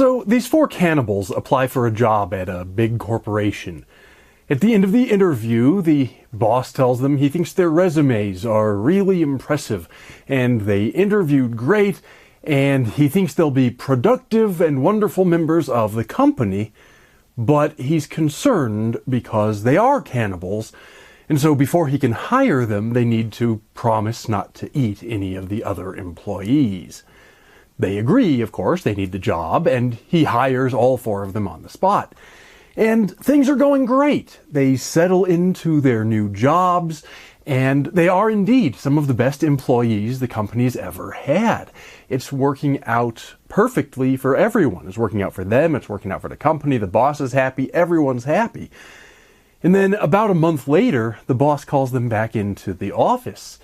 So these four cannibals apply for a job at a big corporation. At the end of the interview, the boss tells them he thinks their resumes are really impressive, and they interviewed great, and he thinks they'll be productive and wonderful members of the company, but he's concerned because they are cannibals, and so before he can hire them, they need to promise not to eat any of the other employees. They agree, of course, they need the job, and he hires all four of them on the spot. And things are going great. They settle into their new jobs, and they are indeed some of the best employees the company's ever had. It's working out perfectly for everyone. It's working out for them, it's working out for the company, the boss is happy, everyone's happy. And then about a month later, the boss calls them back into the office.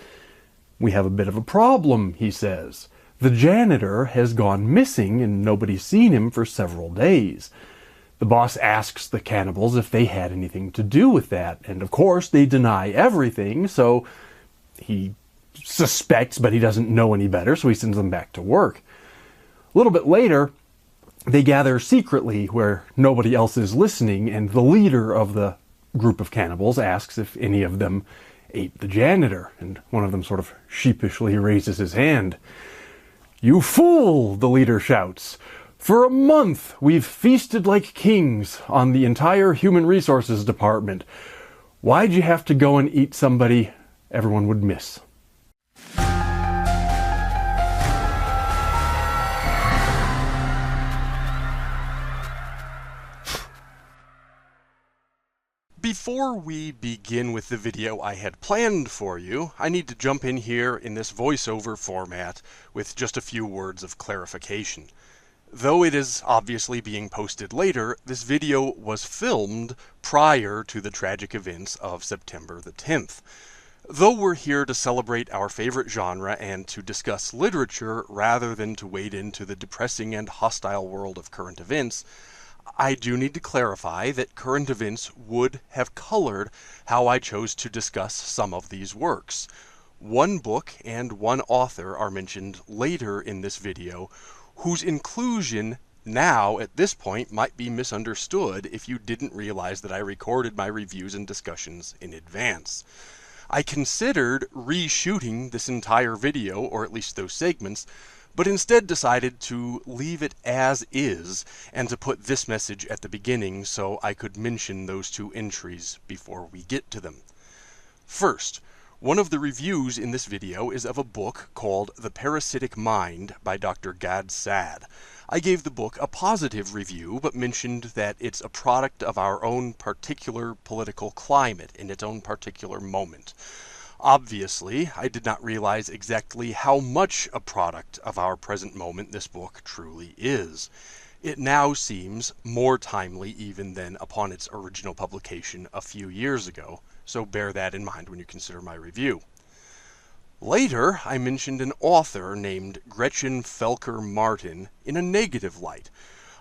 "We have a bit of a problem," he says. "The janitor has gone missing and nobody's seen him for several days." The boss asks the cannibals if they had anything to do with that, and of course they deny everything, so he suspects, but he doesn't know any better, so he sends them back to work. A little bit later, they gather secretly where nobody else is listening, and the leader of the group of cannibals asks if any of them ate the janitor, and one of them sort of sheepishly raises his hand. "You fool!" the leader shouts. "For a month, we've feasted like kings on the entire human resources department. Why'd you have to go and eat somebody everyone would miss?" Before we begin with the video I had planned for you, I need to jump in here in this voiceover format with just a few words of clarification. Though it is obviously being posted later, this video was filmed prior to the tragic events of September the 10th. Though we're here to celebrate our favorite genre and to discuss literature rather than to wade into the depressing and hostile world of current events, I do need to clarify that current events would have colored how I chose to discuss some of these works. One book and one author are mentioned later in this video, whose inclusion now at this point might be misunderstood if you didn't realize that I recorded my reviews and discussions in advance. I considered reshooting this entire video, or at least those segments, but instead decided to leave it as is and to put this message at the beginning so I could mention those two entries before we get to them. First, one of the reviews in this video is of a book called The Parasitic Mind by Dr. Gad Saad. I gave the book a positive review, but mentioned that it's a product of our own particular political climate in its own particular moment. Obviously, I did not realize exactly how much a product of our present moment this book truly is. It now seems more timely even than upon its original publication a few years ago, so bear that in mind when you consider my review. Later, I mentioned an author named Gretchen Felker Martin in a negative light.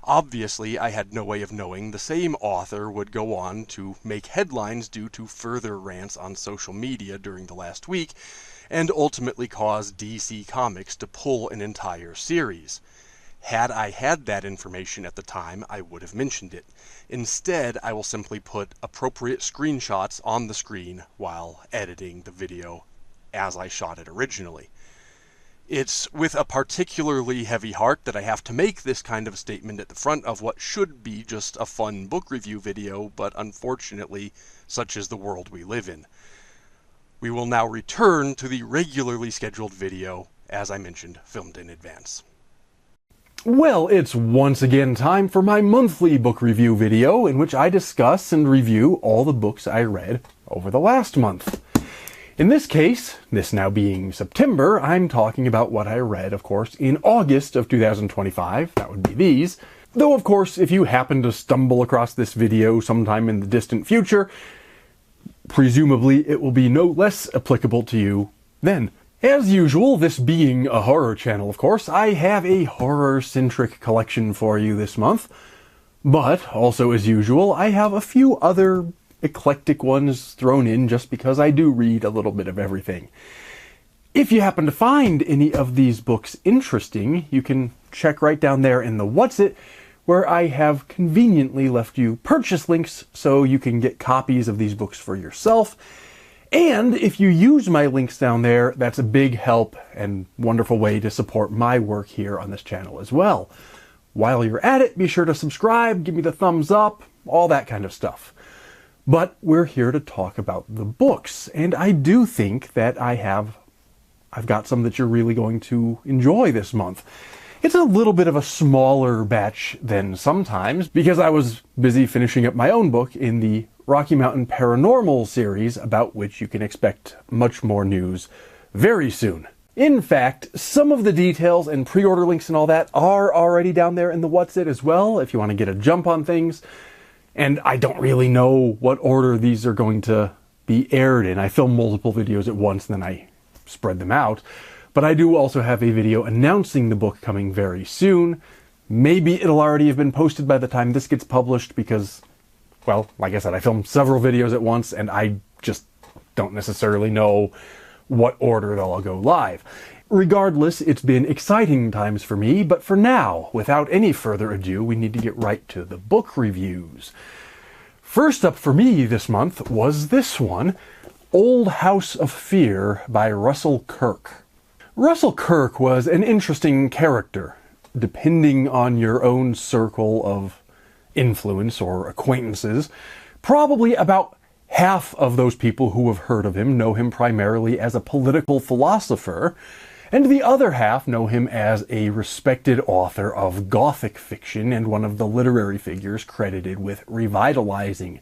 Obviously, I had no way of knowing the same author would go on to make headlines due to further rants on social media during the last week, and ultimately cause DC Comics to pull an entire series. Had I had that information at the time, I would have mentioned it. Instead, I will simply put appropriate screenshots on the screen while editing the video as I shot it originally. It's with a particularly heavy heart that I have to make this kind of statement at the front of what should be just a fun book review video, but unfortunately, such is the world we live in. We will now return to the regularly scheduled video, as I mentioned, filmed in advance. Well, it's once again time for my monthly book review video in which I discuss and review all the books I read over the last month. In this case, this now being September, I'm talking about what I read, of course, in August of 2025. That would be these. Though, of course, if you happen to stumble across this video sometime in the distant future, presumably it will be no less applicable to you then. As usual, this being a horror channel, of course, I have a horror-centric collection for you this month. But, also as usual, I have a few other eclectic ones thrown in just because I do read a little bit of everything. If you happen to find any of these books interesting, you can check right down there in the What's It, where I have conveniently left you purchase links so you can get copies of these books for yourself. And if you use my links down there, that's a big help and wonderful way to support my work here on this channel as well. While you're at it, be sure to subscribe, give me the thumbs up, all that kind of stuff. But we're here to talk about the books, and I do think that I've got some that you're really going to enjoy this month. It's a little bit of a smaller batch than sometimes, because I was busy finishing up my own book in the Rocky Mountain Paranormal series, about which you can expect much more news very soon. In fact, some of the details and pre-order links and all that are already down there in the What's It as well, if you want to get a jump on things. And I don't really know what order these are going to be aired in. I film multiple videos at once and then I spread them out. But I do also have a video announcing the book coming very soon. Maybe it'll already have been posted by the time this gets published because, well, like I said, I film several videos at once and I just don't necessarily know what order they'll all go live. Regardless, it's been exciting times for me, but for now, without any further ado, we need to get right to the book reviews. First up for me this month was this one, Old House of Fear by Russell Kirk. Russell Kirk was an interesting character, depending on your own circle of influence or acquaintances. Probably about half of those people who have heard of him know him primarily as a political philosopher, and the other half know him as a respected author of Gothic fiction and one of the literary figures credited with revitalizing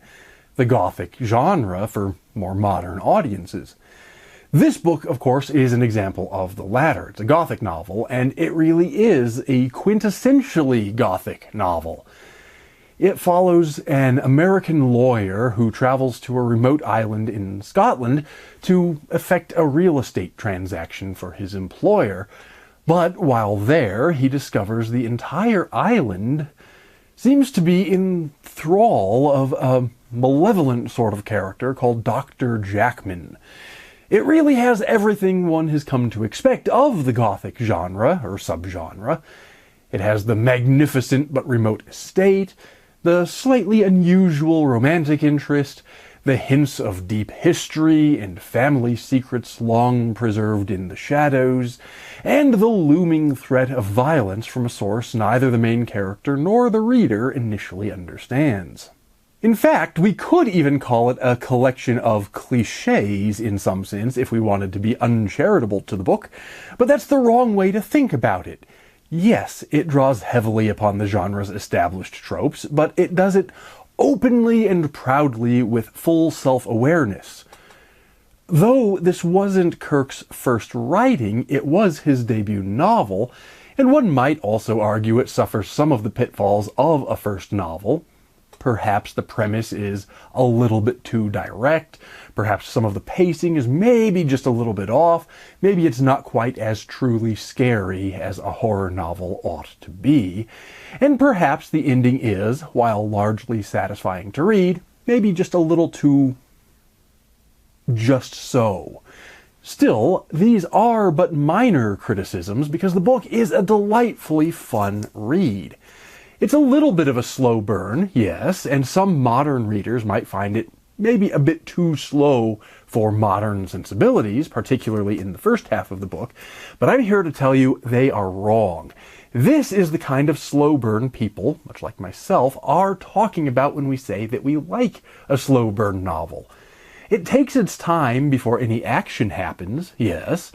the Gothic genre for more modern audiences. This book, of course, is an example of the latter. It's a Gothic novel, and it really is a quintessentially Gothic novel. It follows an American lawyer who travels to a remote island in Scotland to effect a real estate transaction for his employer. But while there, he discovers the entire island seems to be in thrall of a malevolent sort of character called Dr. Jackman. It really has everything one has come to expect of the Gothic genre, or subgenre. It has the magnificent but remote estate, the slightly unusual romantic interest, the hints of deep history and family secrets long preserved in the shadows, and the looming threat of violence from a source neither the main character nor the reader initially understands. In fact, we could even call it a collection of cliches in some sense if we wanted to be uncharitable to the book, but that's the wrong way to think about it. Yes, it draws heavily upon the genre's established tropes, but it does it openly and proudly with full self-awareness. Though this wasn't Kirk's first writing, it was his debut novel, and one might also argue it suffers some of the pitfalls of a first novel. Perhaps the premise is a little bit too direct. Perhaps some of the pacing is maybe just a little bit off. Maybe it's not quite as truly scary as a horror novel ought to be. And perhaps the ending is, while largely satisfying to read, maybe just a little too just so. Still, these are but minor criticisms because the book is a delightfully fun read. It's a little bit of a slow burn, yes, and some modern readers might find it maybe a bit too slow for modern sensibilities, particularly in the first half of the book, but I'm here to tell you they are wrong. This is the kind of slow burn people, much like myself, are talking about when we say that we like a slow burn novel. It takes its time before any action happens, yes,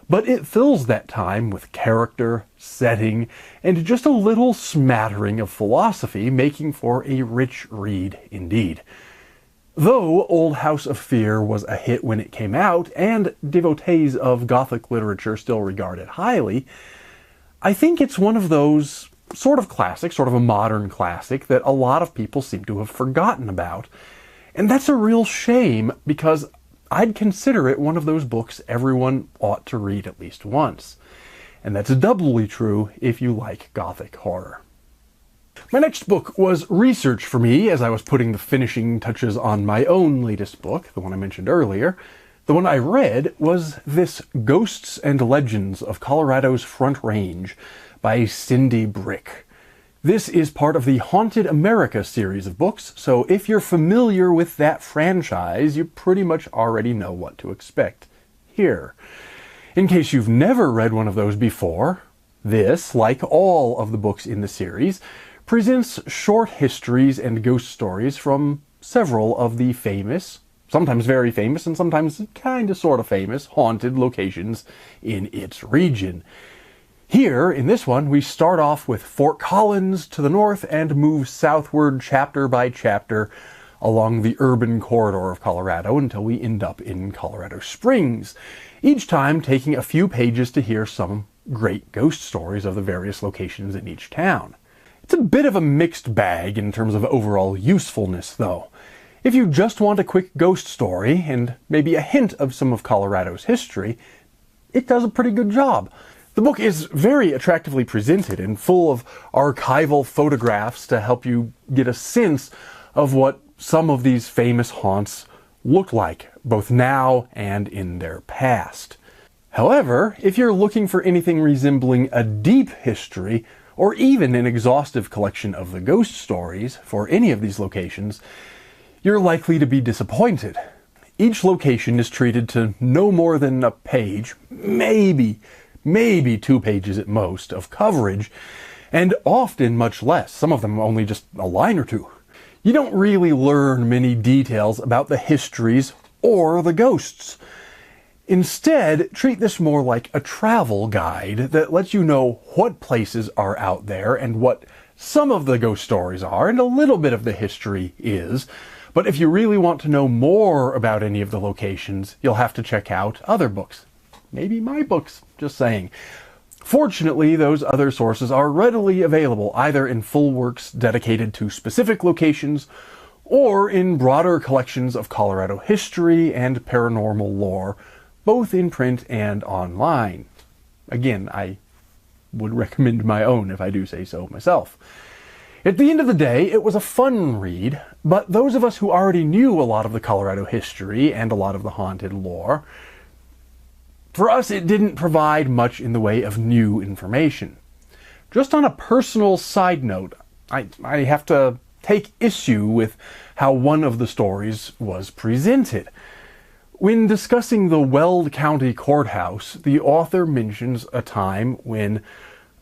but it fills that time with character, setting, and just a little smattering of philosophy, making for a rich read indeed. Though Old House of Fear was a hit when it came out, and devotees of Gothic literature still regard it highly, I think it's one of those sort of classics, sort of a modern classic, that a lot of people seem to have forgotten about. And that's a real shame, because I'd consider it one of those books everyone ought to read at least once. And that's doubly true if you like Gothic horror. My next book was research for me as I was putting the finishing touches on my own latest book, the one I mentioned earlier. The one I read was this Ghosts and Legends of Colorado's Front Range by Cindy Brick. This is part of the Haunted America series of books, so if you're familiar with that franchise, you pretty much already know what to expect here. In case you've never read one of those before, this, like all of the books in the series, presents short histories and ghost stories from several of the famous, sometimes very famous and sometimes kinda sorta famous, haunted locations in its region. Here, in this one, we start off with Fort Collins to the north and move southward chapter by chapter along the urban corridor of Colorado until we end up in Colorado Springs, each time taking a few pages to hear some great ghost stories of the various locations in each town. It's a bit of a mixed bag in terms of overall usefulness, though. If you just want a quick ghost story and maybe a hint of some of Colorado's history, it does a pretty good job. The book is very attractively presented and full of archival photographs to help you get a sense of what some of these famous haunts look like, both now and in their past. However, if you're looking for anything resembling a deep history, or even an exhaustive collection of the ghost stories for any of these locations, you're likely to be disappointed. Each location is treated to no more than a page, maybe 2 pages at most, of coverage, and often much less, some of them only just a line or two. You don't really learn many details about the histories or the ghosts. Instead, treat this more like a travel guide that lets you know what places are out there and what some of the ghost stories are, and a little bit of the history is. But if you really want to know more about any of the locations, you'll have to check out other books. Maybe my books, just saying. Fortunately, those other sources are readily available, either in full works dedicated to specific locations, or in broader collections of Colorado history and paranormal lore, both in print and online. Again, I would recommend my own if I do say so myself. At the end of the day, it was a fun read, but those of us who already knew a lot of the Colorado history and a lot of the haunted lore, for us it didn't provide much in the way of new information. Just on a personal side note, I have to take issue with how one of the stories was presented. When discussing the Weld County Courthouse, the author mentions a time when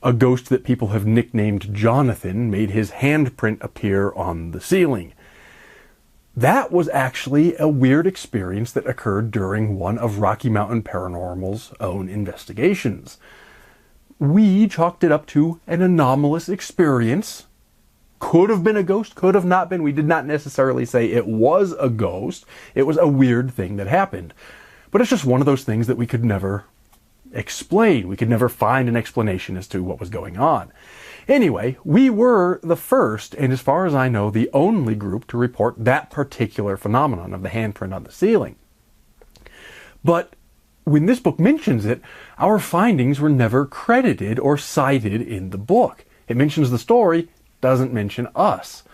a ghost that people have nicknamed Jonathan made his handprint appear on the ceiling. That was actually a weird experience that occurred during one of Rocky Mountain Paranormal's own investigations. We chalked it up to an anomalous experience. Could have been a ghost, could have not been. We did not necessarily say it was a ghost. It was a weird thing that happened. But it's just one of those things that we could never explain. We could never find an explanation as to what was going on. Anyway, we were the first, and as far as I know, the only group to report that particular phenomenon of the handprint on the ceiling. But when this book mentions it, our findings were never credited or cited in the book. It mentions the story, doesn't mention us.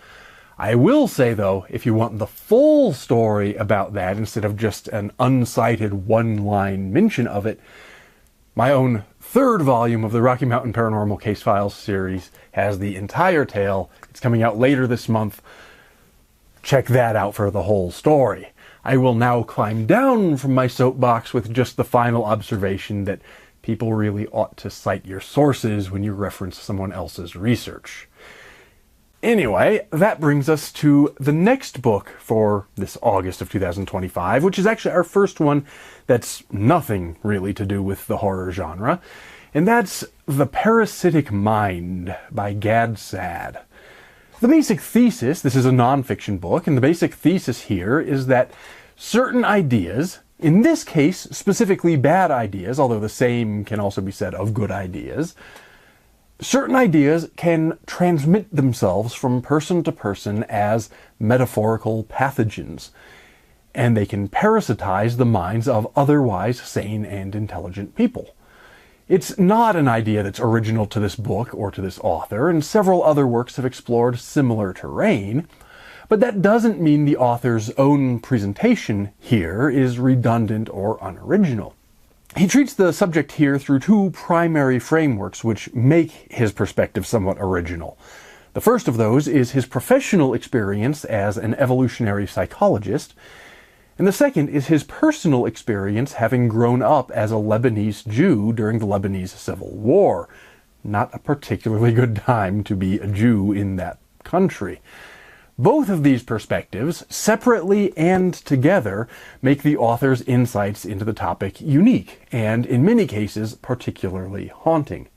I will say, though, if you want the full story about that instead of just an uncited one-line mention of it, my own third volume of the Rocky Mountain Paranormal Case Files series has the entire tale. It's coming out later this month. Check that out for the whole story. I will now climb down from my soapbox with just the final observation that people really ought to cite your sources when you reference someone else's research. Anyway, that brings us to the next book for this August of 2025, which is actually our first one that's nothing really to do with the horror genre, and that's The Parasitic Mind by Gad Saad. The basic thesis, this is a nonfiction book, and the basic thesis here is that certain ideas, in this case specifically bad ideas, although the same can also be said of good ideas, certain ideas can transmit themselves from person to person as metaphorical pathogens, and they can parasitize the minds of otherwise sane and intelligent people. It's not an idea that's original to this book or to this author, and several other works have explored similar terrain, but that doesn't mean the author's own presentation here is redundant or unoriginal. He treats the subject here through two primary frameworks which make his perspective somewhat original. The first of those is his professional experience as an evolutionary psychologist, and the second is his personal experience having grown up as a Lebanese Jew during the Lebanese Civil War. Not a particularly good time to be a Jew in that country. Both of these perspectives, separately and together, make the author's insights into the topic unique, and in many cases, particularly haunting.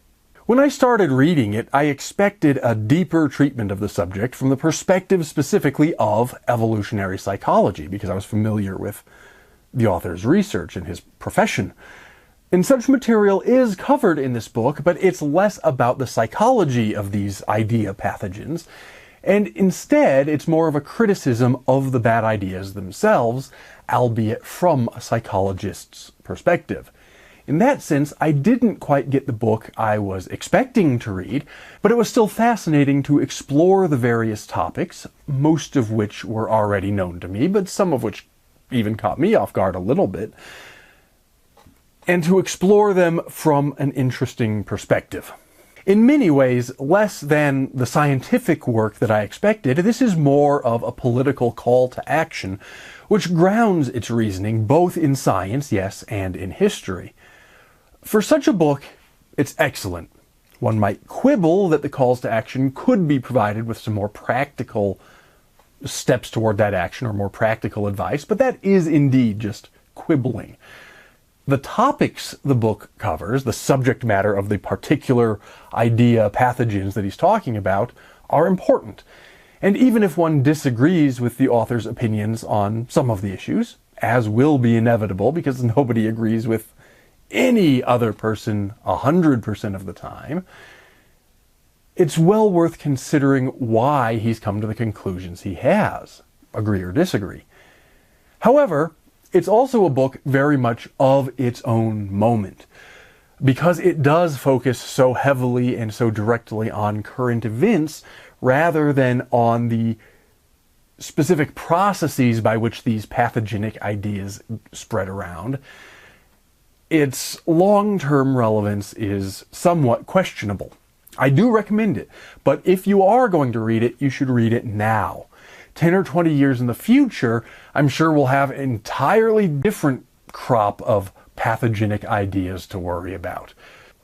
When I started reading it, I expected a deeper treatment of the subject from the perspective specifically of evolutionary psychology, because I was familiar with the author's research and his profession. And such material is covered in this book, but it's less about the psychology of these idea pathogens, and instead it's more of a criticism of the bad ideas themselves, albeit from a psychologist's perspective. In that sense, I didn't quite get the book I was expecting to read, but it was still fascinating to explore the various topics, most of which were already known to me, but some of which even caught me off guard a little bit, and to explore them from an interesting perspective. In many ways, less than the scientific work that I expected, this is more of a political call to action, which grounds its reasoning both in science, yes, and in history. For such a book, it's excellent. One might quibble that the calls to action could be provided with some more practical steps toward that action or more practical advice, but that is indeed just quibbling. The topics the book covers, the subject matter of the particular idea pathogens that he's talking about, are important. And even if one disagrees with the author's opinions on some of the issues, as will be inevitable because nobody agrees with any other person 100% of the time, it's well worth considering why he's come to the conclusions he has, agree or disagree. However, it's also a book very much of its own moment, because it does focus so heavily and so directly on current events rather than on the specific processes by which these pathogenic ideas spread around. Its long-term relevance is somewhat questionable. I do recommend it, but if you are going to read it, you should read it now. 10 or 20 years in the future, I'm sure we'll have an entirely different crop of pathogenic ideas to worry about.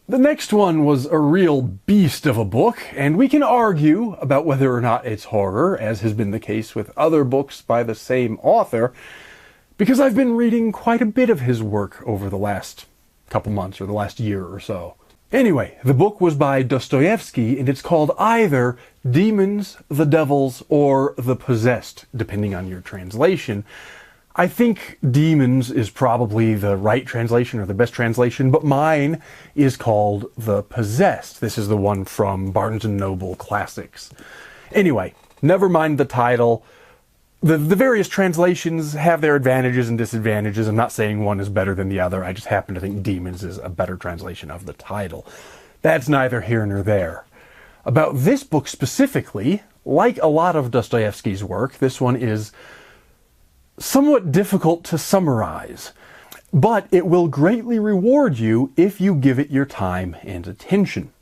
The next one was a real beast of a book, and we can argue about whether or not it's horror, as has been the case with other books by the same author, because I've been reading quite a bit of his work over the last couple months or the last year or so. Anyway, the book was by Dostoevsky, and it's called either Demons, the Devils, or The Possessed, depending on your translation. I think Demons is probably the right translation or the best translation, but mine is called The Possessed. This is the one from Barnes & Noble Classics. Anyway, never mind the title. The various translations have their advantages and disadvantages. I'm not saying one is better than the other. I just happen to think Demons is a better translation of the title. That's neither here nor there. About this book specifically, like a lot of Dostoevsky's work, this one is somewhat difficult to summarize, but it will greatly reward you if you give it your time and attention.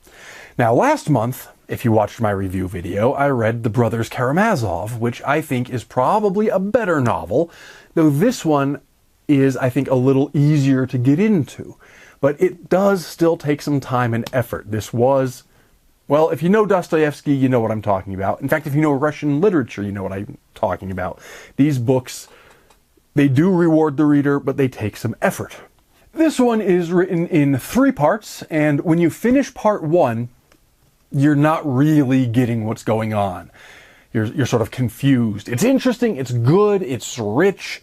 Now, last month, if you watched my review video, I read The Brothers Karamazov, which I think is probably a better novel, though this one is, I think, a little easier to get into. But it does still take some time and effort. This was, well, if you know Dostoevsky, you know what I'm talking about. In fact, if you know Russian literature, you know what I'm talking about. These books, they do reward the reader, but they take some effort. This one is written in 3 parts, and when you finish part 1, you're not really getting what's going on. You're sort of confused. It's interesting, it's good, it's rich,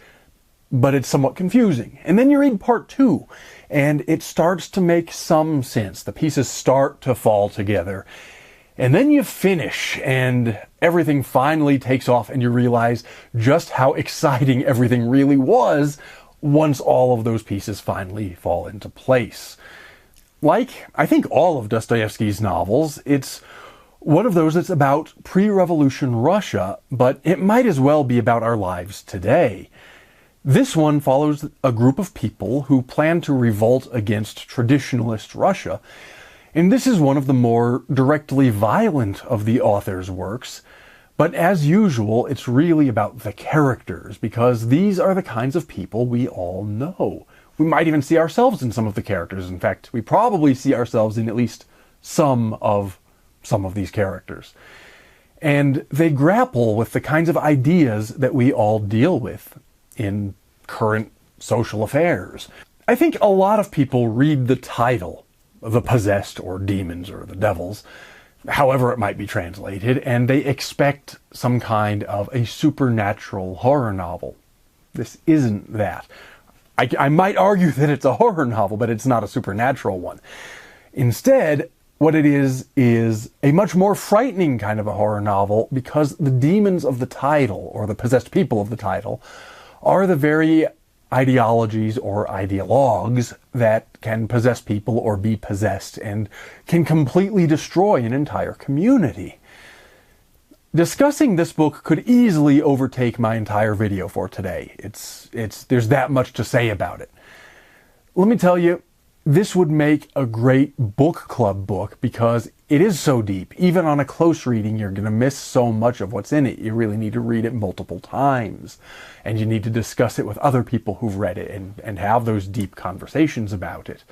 but it's somewhat confusing. And then you read part 2, and it starts to make some sense. The pieces start to fall together. And then you finish, and everything finally takes off, and you realize just how exciting everything really was once all of those pieces finally fall into place. Like, I think all of Dostoevsky's novels, it's one of those that's about pre-revolution Russia, but it might as well be about our lives today. This one follows a group of people who plan to revolt against traditionalist Russia, And this is one of the more directly violent of the author's works, but as usual, it's really about the characters, because these are the kinds of people we all know. We might even see ourselves in some of the characters. In fact, we probably see ourselves in at least some of these characters. And they grapple with the kinds of ideas that we all deal with in current social affairs. I think a lot of people read the title, The Possessed, or Demons, or the Devils, however it might be translated, and they expect some kind of a supernatural horror novel. This isn't that. I might argue that it's a horror novel, but it's not a supernatural one. Instead, what it is a much more frightening kind of a horror novel, because the demons of the title, or the possessed people of the title, are the very ideologies or ideologues that can possess people or be possessed and can completely destroy an entire community. Discussing this book could easily overtake my entire video for today. There's that much to say about it. Let me tell you, this would make a great book club book because it is so deep. Even on a close reading, you're going to miss so much of what's in it. You really need to read it multiple times. And you need to discuss it with other people who've read it and have those deep conversations about it.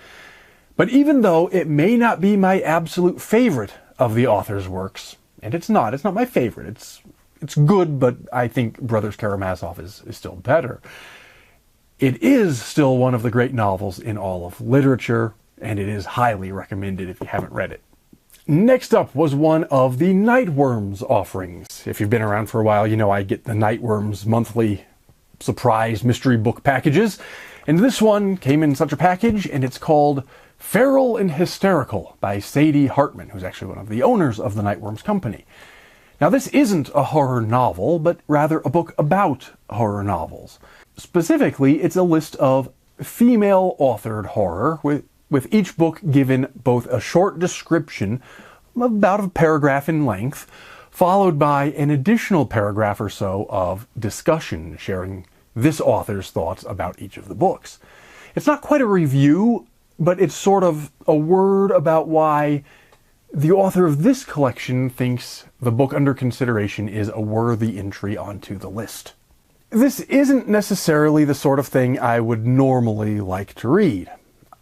But even though it may not be my absolute favorite of the author's works, and it's not my favorite. It's good, but I think Brothers Karamazov is still better. It is still one of the great novels in all of literature, and it is highly recommended if you haven't read it. Next up was one of the Nightworms offerings. If you've been around for a while, you know I get the Nightworms monthly surprise mystery book packages, and this one came in such a package, and it's called Feral and Hysterical by Sadie Hartman, who's actually one of the owners of the Nightworms company. Now, this isn't a horror novel, but rather a book about horror novels. Specifically, it's a list of female-authored horror, with each book given both a short description, about a paragraph in length, followed by an additional paragraph or so of discussion, sharing this author's thoughts about each of the books. It's not quite a review, but it's sort of a word about why the author of this collection thinks the book under consideration is a worthy entry onto the list. This isn't necessarily the sort of thing I would normally like to read.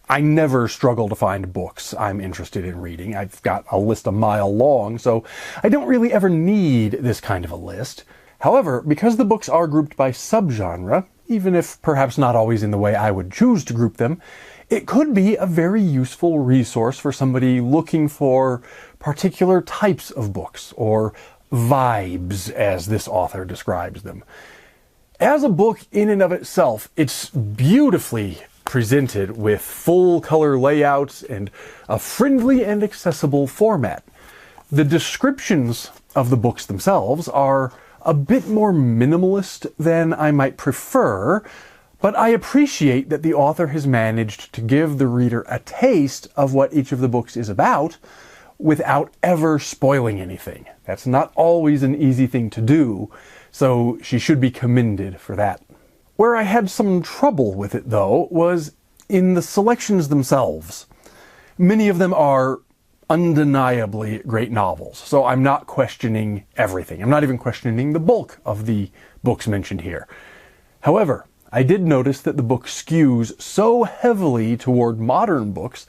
I never struggle to find books I'm interested in reading. I've got a list a mile long, so I don't really ever need this kind of a list. However, because the books are grouped by subgenre, even if perhaps not always in the way I would choose to group them, it could be a very useful resource for somebody looking for particular types of books, or vibes, as this author describes them. As a book in and of itself, it's beautifully presented with full color layouts and a friendly and accessible format. The descriptions of the books themselves are a bit more minimalist than I might prefer, but I appreciate that the author has managed to give the reader a taste of what each of the books is about without ever spoiling anything. That's not always an easy thing to do, so she should be commended for that. Where I had some trouble with it, though, was in the selections themselves. Many of them are undeniably great novels, so I'm not questioning everything. I'm not even questioning the bulk of the books mentioned here. However, I did notice that the book skews so heavily toward modern books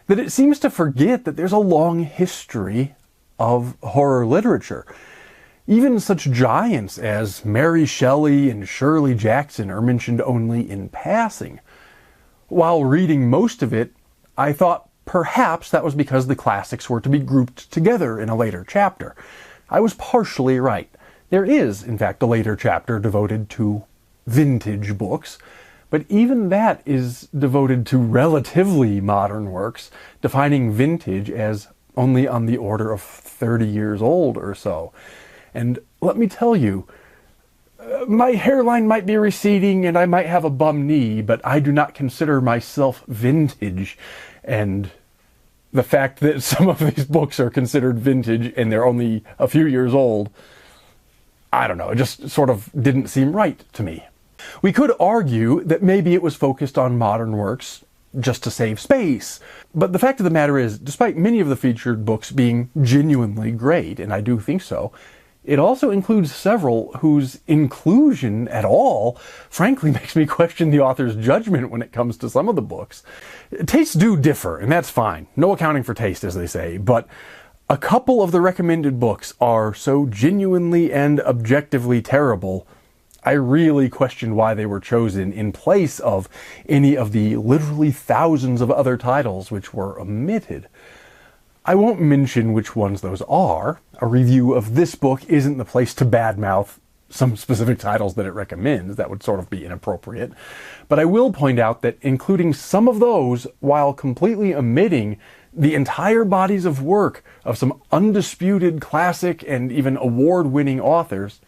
that it seems to forget that there's a long history of horror literature. Even such giants as Mary Shelley and Shirley Jackson are mentioned only in passing. While reading most of it, I thought perhaps that was because the classics were to be grouped together in a later chapter. I was partially right. There is, in fact, a later chapter devoted to vintage books, but even that is devoted to relatively modern works, defining vintage as only on the order of 30 years old or so. And let me tell you, my hairline might be receding and I might have a bum knee, but I do not consider myself vintage. And the fact that some of these books are considered vintage and they're only a few years old, I don't know, it just sort of didn't seem right to me. We could argue that maybe it was focused on modern works just to save space. But the fact of the matter is, despite many of the featured books being genuinely great, and I do think so, it also includes several whose inclusion at all, frankly, makes me question the author's judgment when it comes to some of the books. Tastes do differ, and that's fine. No accounting for taste, as they say, but a couple of the recommended books are so genuinely and objectively terrible, I really question why they were chosen in place of any of the literally thousands of other titles which were omitted. I won't mention which ones those are. A review of this book isn't the place to badmouth some specific titles that it recommends. That would sort of be inappropriate. But I will point out that including some of those, while completely omitting the entire bodies of work of some undisputed classic and even award-winning authors,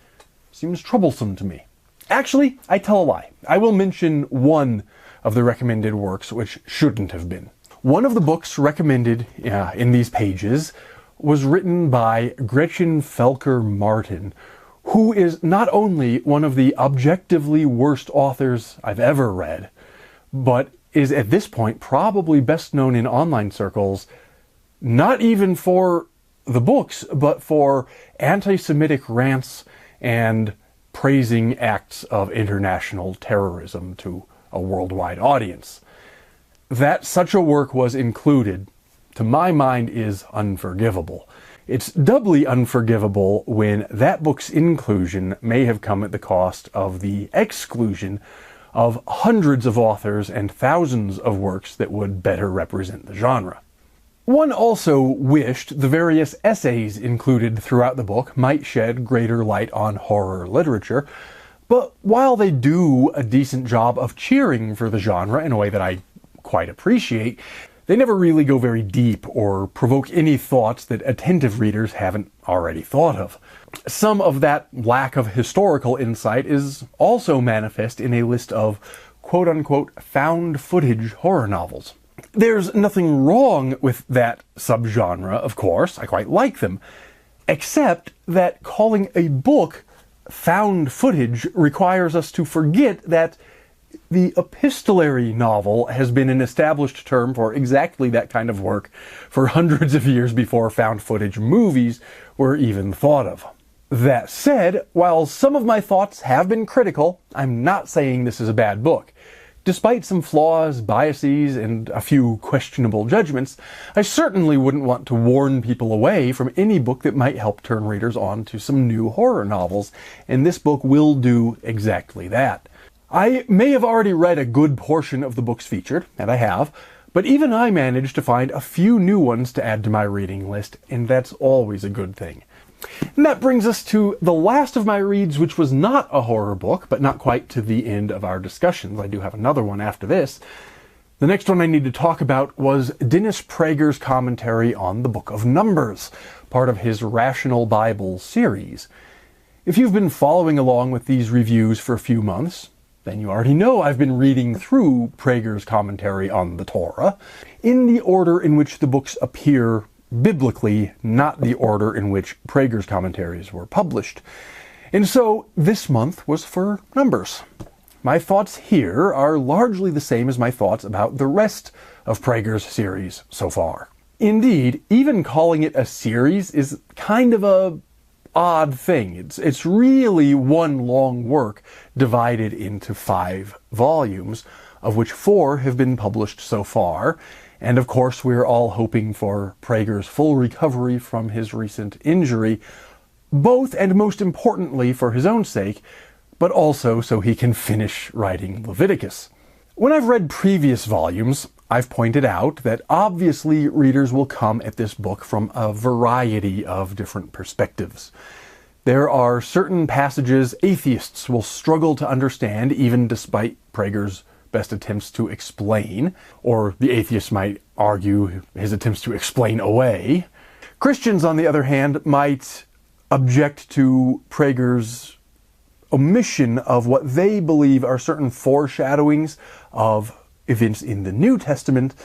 seems troublesome to me. Actually, I tell a lie. I will mention one of the recommended works which shouldn't have been. One of the books recommended in these pages was written by Gretchen Felker Martin, who is not only one of the objectively worst authors I've ever read, but is at this point probably best known in online circles, not even for the books, but for anti-Semitic rants and praising acts of international terrorism to a worldwide audience. That such a work was included, to my mind, is unforgivable. It's doubly unforgivable when that book's inclusion may have come at the cost of the exclusion of hundreds of authors and thousands of works that would better represent the genre. One also wished the various essays included throughout the book might shed greater light on horror literature, but while they do a decent job of cheering for the genre in a way that I quite appreciate, they never really go very deep or provoke any thoughts that attentive readers haven't already thought of. Some of that lack of historical insight is also manifest in a list of quote-unquote found footage horror novels. There's nothing wrong with that subgenre, of course. I quite like them. Except that calling a book found footage requires us to forget that the epistolary novel has been an established term for exactly that kind of work for hundreds of years before found footage movies were even thought of. That said, while some of my thoughts have been critical, I'm not saying this is a bad book. Despite some flaws, biases, and a few questionable judgments, I certainly wouldn't want to warn people away from any book that might help turn readers on to some new horror novels, and this book will do exactly that. I may have already read a good portion of the books featured, and I have, but even I managed to find a few new ones to add to my reading list, and that's always a good thing. And that brings us to the last of my reads, which was not a horror book, but not quite to the end of our discussions. I do have another one after this. The next one I need to talk about was Dennis Prager's commentary on the Book of Numbers, part of his Rational Bible series. If you've been following along with these reviews for a few months, then you already know I've been reading through Prager's commentary on the Torah in the order in which the books appear biblically, not the order in which Prager's commentaries were published. And so this month was for Numbers. My thoughts here are largely the same as my thoughts about the rest of Prager's series so far. Indeed, even calling it a series is kind of a odd thing. It's really one long work divided into 5 volumes, of which 4 have been published so far. And of course, we're all hoping for Prager's full recovery from his recent injury, both and most importantly for his own sake, but also so he can finish writing Leviticus. When I've read previous volumes, I've pointed out that obviously readers will come at this book from a variety of different perspectives. There are certain passages atheists will struggle to understand even despite Prager's best attempts to explain, or the atheist might argue his attempts to explain away. Christians, on the other hand, might object to Prager's omission of what they believe are certain foreshadowings of events in the New Testament,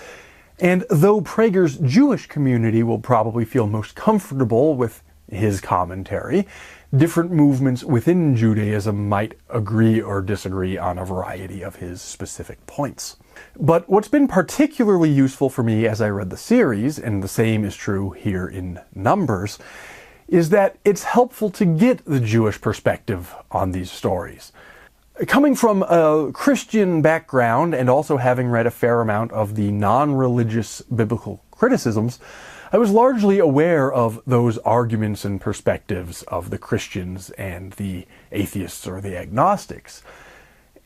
and though Prager's Jewish community will probably feel most comfortable with his commentary, different movements within Judaism might agree or disagree on a variety of his specific points. But what's been particularly useful for me as I read the series, and the same is true here in Numbers, is that it's helpful to get the Jewish perspective on these stories. Coming from a Christian background and also having read a fair amount of the non-religious biblical criticisms, I was largely aware of those arguments and perspectives of the Christians and the atheists or the agnostics.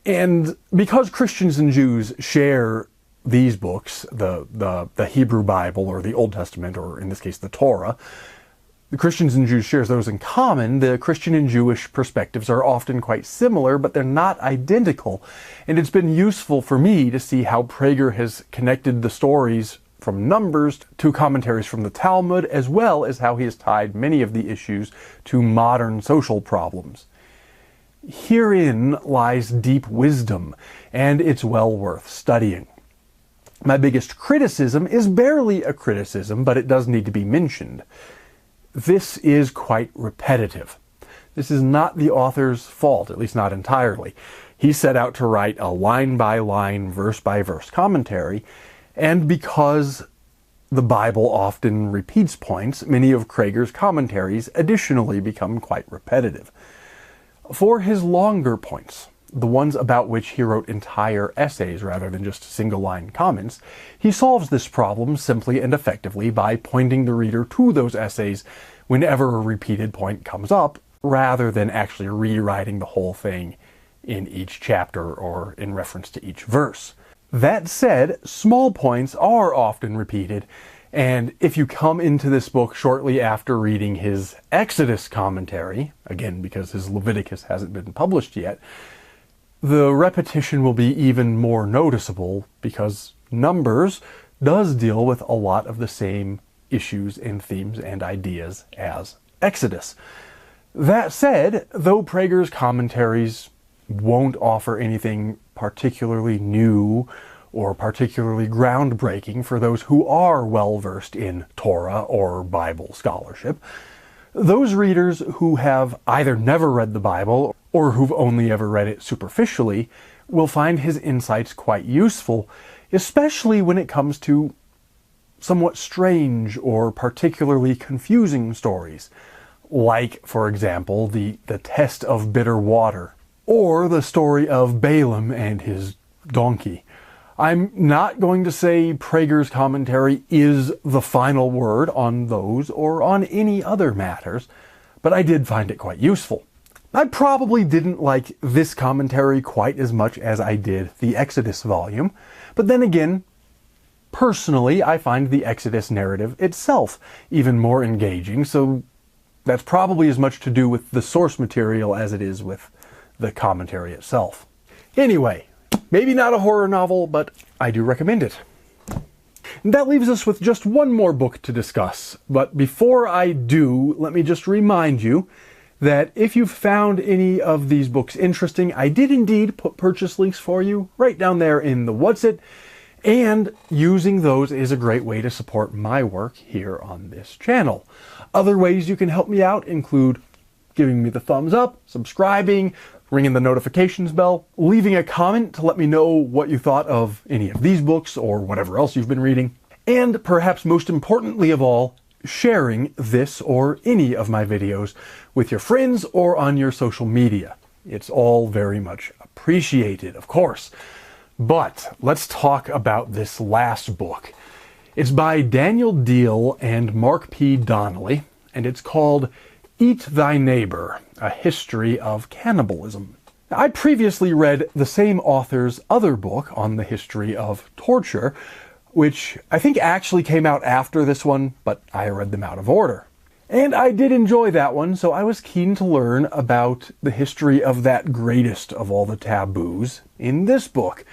And because Christians and Jews share these books, the Hebrew Bible or the Old Testament, or in this case the Torah, the Christians and Jews share those in common. The Christian and Jewish perspectives are often quite similar, but they're not identical. And it's been useful for me to see how Prager has connected the stories from Numbers to commentaries from the Talmud, as well as how he has tied many of the issues to modern social problems. Herein lies deep wisdom, and it's well worth studying. My biggest criticism is barely a criticism, but it does need to be mentioned. This is quite repetitive. This is not the author's fault, at least not entirely. He set out to write a line-by-line, verse-by-verse commentary, and because the Bible often repeats points, many of Prager's commentaries additionally become quite repetitive. For his longer points, the ones about which he wrote entire essays rather than just single-line comments, he solves this problem simply and effectively by pointing the reader to those essays whenever a repeated point comes up, rather than actually rewriting the whole thing in each chapter or in reference to each verse. That said, small points are often repeated, and if you come into this book shortly after reading his Exodus commentary, again because his Leviticus hasn't been published yet, the repetition will be even more noticeable because Numbers does deal with a lot of the same issues and themes and ideas as Exodus. That said, though Prager's commentaries won't offer anything particularly new or particularly groundbreaking for those who are well-versed in Torah or Bible scholarship, those readers who have either never read the Bible or who've only ever read it superficially will find his insights quite useful, especially when it comes to somewhat strange or particularly confusing stories, like, for example, the test of bitter water, or the story of Balaam and his donkey. I'm not going to say Prager's commentary is the final word on those or on any other matters, but I did find it quite useful. I probably didn't like this commentary quite as much as I did the Exodus volume, but then again, personally, I find the Exodus narrative itself even more engaging, so that's probably as much to do with the source material as it is with the commentary itself. Anyway, maybe not a horror novel, but I do recommend it. And that leaves us with just one more book to discuss, but before I do, let me just remind you that if you've found any of these books interesting, I did indeed put purchase links for you right down there in the What's It, and using those is a great way to support my work here on this channel. Other ways you can help me out include giving me the thumbs up, subscribing, ringing the notifications bell, leaving a comment to let me know what you thought of any of these books or whatever else you've been reading, and perhaps most importantly of all, sharing this or any of my videos with your friends or on your social media. It's all very much appreciated, of course. But let's talk about this last book. It's by Daniel Deal and Mark P. Donnelly, and it's called Eat Thy Neighbor, A History of Cannibalism. Now, I previously read the same author's other book on the history of torture, which I think actually came out after this one, but I read them out of order. And I did enjoy that one, so I was keen to learn about the history of that greatest of all the taboos in this book.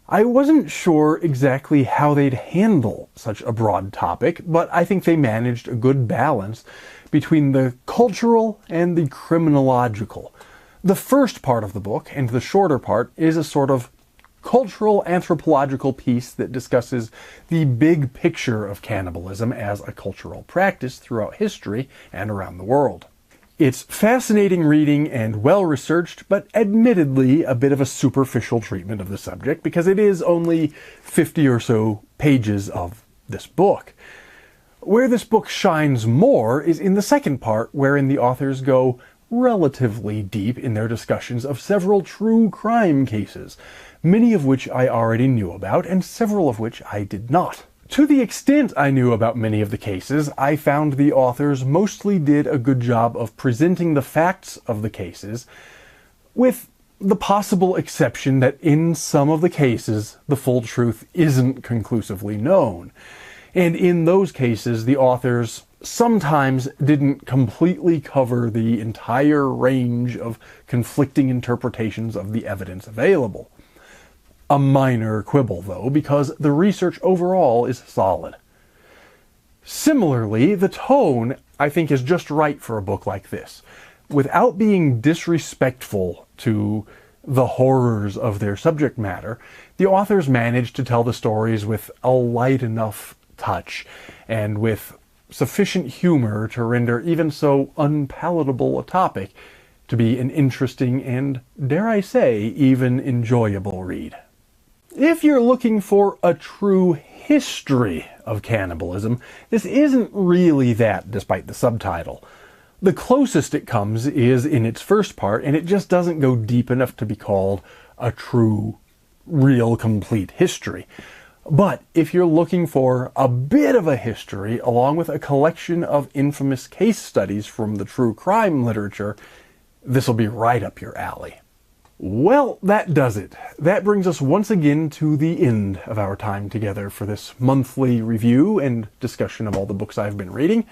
I wasn't sure exactly how they'd handle such a broad topic, but I think they managed a good balance between the cultural and the criminological. The first part of the book, and the shorter part, is a sort of cultural anthropological piece that discusses the big picture of cannibalism as a cultural practice throughout history and around the world. It's fascinating reading and well-researched, but admittedly a bit of a superficial treatment of the subject because it is only 50 or so pages of this book. Where this book shines more is in the second part, wherein the authors go relatively deep in their discussions of several true crime cases, many of which I already knew about and several of which I did not. To the extent I knew about many of the cases, I found the authors mostly did a good job of presenting the facts of the cases, with the possible exception that in some of the cases the full truth isn't conclusively known. And in those cases, the authors sometimes didn't completely cover the entire range of conflicting interpretations of the evidence available. A minor quibble, though, because the research overall is solid. Similarly, the tone, I think, is just right for a book like this. Without being disrespectful to the horrors of their subject matter, the authors managed to tell the stories with a light enough touch, and with sufficient humor to render even so unpalatable a topic to be an interesting and, dare I say, even enjoyable read. If you're looking for a true history of cannibalism, this isn't really that, despite the subtitle. The closest it comes is in its first part, and it just doesn't go deep enough to be called a true, real, complete history. But if you're looking for a bit of a history, along with a collection of infamous case studies from the true crime literature, this will be right up your alley. Well, that does it. That brings us once again to the end of our time together for this monthly review and discussion of all the books I've been reading.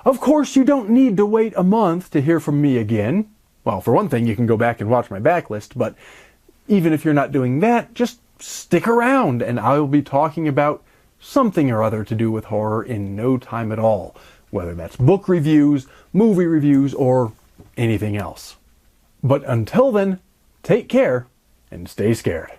Of course, you don't need to wait a month to hear from me again. Well, for one thing, you can go back and watch my backlist, but even if you're not doing that, just stick around and I'll be talking about something or other to do with horror in no time at all, whether that's book reviews, movie reviews, or anything else. But until then, take care and stay scared.